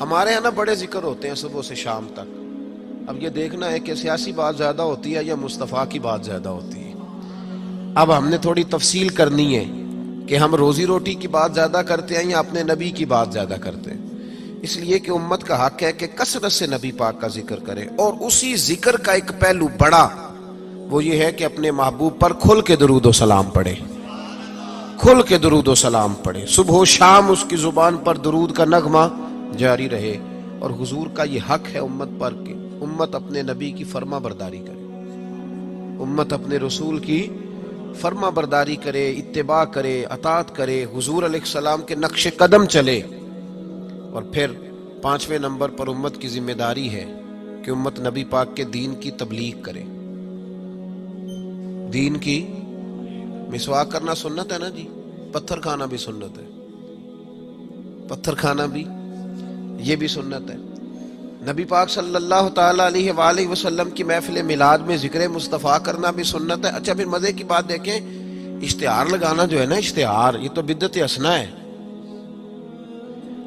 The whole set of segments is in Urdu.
ہمارے یہاں نا بڑے ذکر ہوتے ہیں صبح سے شام تک. اب یہ دیکھنا ہے کہ سیاسی بات زیادہ ہوتی ہے یا مصطفیٰ کی بات زیادہ ہوتی ہے. اب ہم نے تھوڑی تفصیل کرنی ہے کہ ہم روزی روٹی کی بات زیادہ کرتے ہیں یا اپنے نبی کی بات زیادہ کرتے ہیں. اس لیے کہ امت کا حق ہے کہ کثرت سے نبی پاک کا ذکر کرے، اور اسی ذکر کا ایک پہلو بڑا وہ یہ ہے کہ اپنے محبوب پر کھل کے درود و سلام پڑھے، کھل کے درود و سلام پڑھے. صبح و شام اس کی زبان پر درود کا نغمہ جاری رہے. اور حضور کا یہ حق ہے امت پر کہ امت اپنے نبی کی فرما برداری کرے، امت اپنے رسول کی فرما برداری کرے، اتباع کرے، اطاعت کرے، حضور علیہ السلام کے نقش قدم چلے. اور پھر 5ویں نمبر پر امت کی ذمہ داری ہے کہ امت نبی پاک کے دین کی تبلیغ کرے. دین کی مسواک کرنا سنت ہے نا جی، پتھر کھانا بھی سنت ہے، پتھر کھانا بھی یہ بھی سنت ہے. نبی پاک صلی اللہ تعالیٰ علیہ وآلہ وسلم کی محفل میلاد میں ذکر مصطفیٰ کرنا بھی سنت ہے. اچھا پھر مزے کی بات دیکھیں، اشتہار لگانا جو ہے نا، اشتہار یہ تو بدعت حسنہ ہے.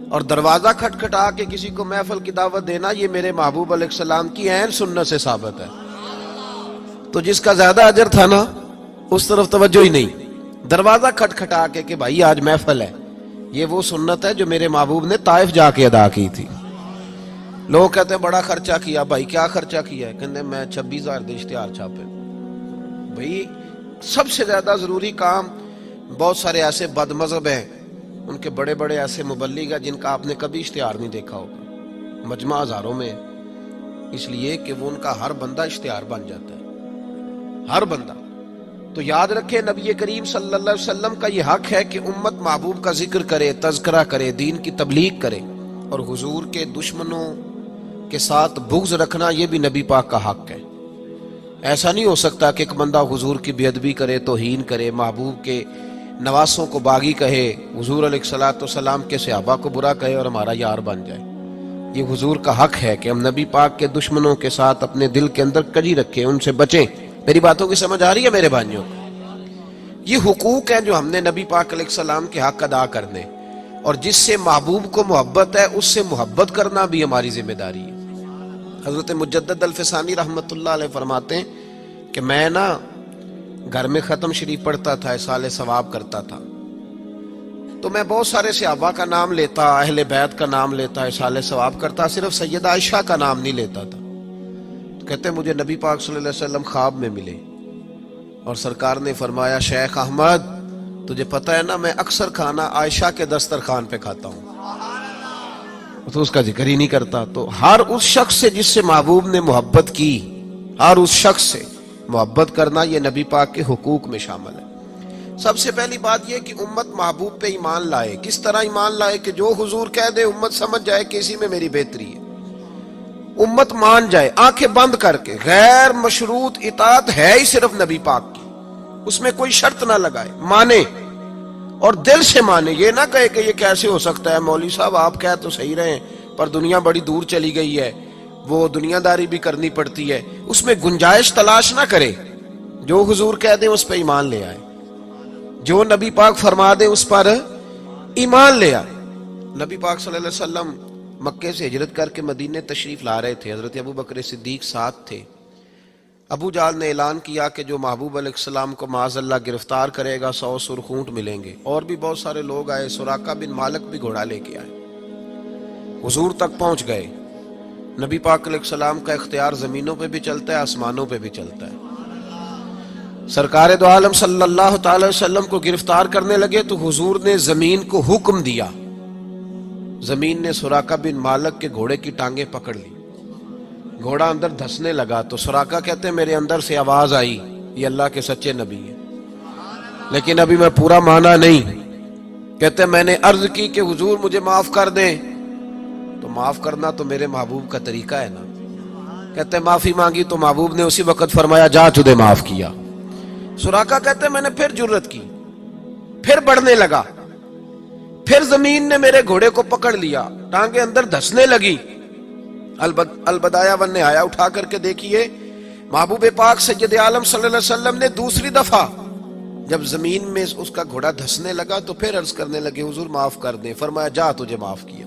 اور دروازہ کھٹکھٹا کے کسی کو محفل کی دعوت دینا، یہ میرے محبوب علیہ السلام کی عین سنت سے ثابت ہے. تو جس کا زیادہ اجر تھا نا اس طرف توجہ ہی نہیں. دروازہ کھٹکھٹا کے کہ بھائی آج محفل ہے، یہ وہ سنت ہے جو میرے محبوب نے طائف جا کے ادا کی تھی. لوگ کہتے ہیں بڑا خرچہ کیا. بھائی کیا خرچہ کیا ہے؟ کہتے ہیں میں 26,000 دے اشتہار چھاپے. بھائی سب سے زیادہ ضروری کام، بہت سارے ایسے بد مذہب ہیں، ان کے بڑے بڑے ایسے مبلغ ہیں جن کا آپ نے کبھی اشتہار نہیں دیکھا ہوگا، مجمع ہزاروں میں، اس لیے کہ وہ ان کا ہر بندہ اشتہار بن جاتا ہے، ہر بندہ. تو یاد رکھے نبی کریم صلی اللہ علیہ وسلم کا یہ حق ہے کہ امت محبوب کا ذکر کرے، تذکرہ کرے، دین کی تبلیغ کرے. اور حضور کے دشمنوں کے ساتھ بغض رکھنا یہ بھی نبی پاک کا حق ہے. ایسا نہیں ہو سکتا کہ ایک بندہ حضور کی بے ادبی کرے، توہین کرے، محبوب کے نواسوں کو باغی کہے، حضور علیہ الصلوۃ والسلام کے صحابہ کو برا کہے اور ہمارا یار بن جائے. یہ حضور کا حق ہے کہ ہم نبی پاک کے دشمنوں کے ساتھ اپنے دل کے اندر کجی رکھیں، ان سے بچیں. میری باتوں کی سمجھ آ رہی ہے میرے بھائیوں؟ یہ حقوق ہیں جو ہم نے نبی پاک علیہ السلام کے حق ادا کرنے، اور جس سے محبوب کو محبت ہے اس سے محبت کرنا بھی ہماری ذمہ داری ہے. حضرت مجدد الفسانی رحمت اللہ علیہ فرماتے ہیں کہ میں نا گھر میں ختم شریف پڑھتا تھا، اصالہ ثواب کرتا تھا، تو میں بہت سارے صحابہ کا نام لیتا، اہل بیت کا نام لیتا، اصالہ ثواب کرتا، صرف سیدہ عائشہ کا نام نہیں لیتا تھا. تو کہتے ہیں مجھے نبی پاک صلی اللہ علیہ وسلم خواب میں ملے اور سرکار نے فرمایا شیخ احمد تجھے پتہ ہے نا میں اکثر کھانا عائشہ کے دسترخوان پہ کھاتا ہوں، تو اس کا ذکر ہی نہیں کرتا. تو ہر اس شخص سے جس سے محبوب نے محبت کی، ہر اس شخص سے محبت کرنا یہ نبی پاک کے حقوق میں شامل ہے. سب سے پہلی بات یہ کہ امت محبوب پہ ایمان لائے. کس طرح ایمان لائے؟ کہ جو حضور کہہ دے امت سمجھ جائے کہ اسی میں میری بہتری ہے، امت مان جائے آنکھیں بند کر کے. غیر مشروط اطاعت ہے ہی صرف نبی پاک کی، اس میں کوئی شرط نہ لگائے، مانے اور دل سے مانے. یہ نہ کہے کہ یہ کیسے ہو سکتا ہے مولوی صاحب آپ کہہ تو صحیح رہے پر دنیا بڑی دور چلی گئی ہے، وہ دنیا داری بھی کرنی پڑتی ہے. اس میں گنجائش تلاش نہ کرے. جو حضور کہہ دیں اس پہ ایمان لے آئے، جو نبی پاک فرما دے اس پر ایمان لے آئے. نبی پاک صلی اللہ علیہ وسلم مکے سے ہجرت کر کے مدینے تشریف لا رہے تھے. حضرت ابو بکر صدیق ساتھ تھے. ابو جہل نے اعلان کیا کہ جو محبوب علیہ السلام کو معاذ اللہ گرفتار کرے گا 100 سرخ اونٹ ملیں گے. اور بھی بہت سارے لوگ آئے، سراقہ بن مالک بھی گھوڑا لے کے آئے. حضور تک پہنچ گئے. نبی پاک علیہ السلام کا اختیار زمینوں پہ بھی چلتا ہے، آسمانوں پہ بھی چلتا ہے. سرکار دو عالم صلی اللہ تعالی وسلم کو گرفتار کرنے لگے تو حضور نے زمین کو حکم دیا. زمین نے سراقہ بن مالک کے گھوڑے کی ٹانگیں پکڑ لی. گھوڑا اندر دھسنے لگا تو سراقہ کہتے ہیں میرے اندر سے آواز آئی یہ اللہ کے سچے نبی ہیں، لیکن ابھی میں پورا مانا نہیں. کہتے ہیں میں نے عرض کی کہ حضور مجھے معاف کر دیں، تو معاف کرنا تو میرے محبوب کا طریقہ ہے نا. کہتے ہیں معافی مانگی تو محبوب نے اسی وقت فرمایا جا تجھے معاف کیا. سراقہ کہتے ہیں میں نے پھر جرت کی، پھر بڑھنے لگا، پھر زمین نے میرے گھوڑے کو پکڑ لیا، ٹانگیں اندر دھسنے لگی. البدایہ ون نے آیا اٹھا کر کے دیکھیے محبوب پاک سید عالم صلی اللہ علیہ وسلم نے دوسری دفعہ جب زمین میں اس کا گھوڑا دھسنے لگا تو پھر عرض کرنے لگے حضور معاف کر دیں. فرمایا جا تجھے معاف کیا.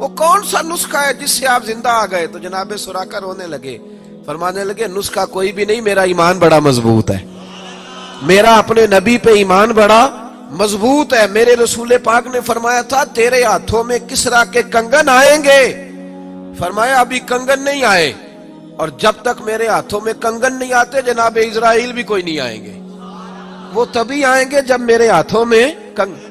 وہ کون سا نسخہ ہے جس سے آپ زندہ آ گئے؟ تو جناب سراقہ رونے لگے، فرمانے لگے نسخہ کوئی بھی نہیں، میرا ایمان بڑا مضبوط ہے، میرا اپنے نبی پہ ایمان بڑا مضبوط ہے۔ میرے رسول پاک نے فرمایا تھا تیرے ہاتھوں میں کسرا کے کنگن آئیں گے، فرمایا ابھی کنگن نہیں آئے، اور جب تک میرے ہاتھوں میں کنگن نہیں آتے جناب اسرائیل بھی کوئی نہیں آئیں گے، وہ تبھی آئیں گے جب میرے ہاتھوں میں کنگن۔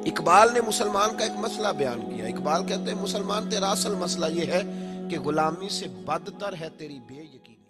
اقبال نے مسلمان کا ایک مسئلہ بیان کیا، اقبال کہتے ہیں مسلمان تیرا اصل مسئلہ یہ ہے کہ غلامی سے بدتر ہے تیری بے یقینی۔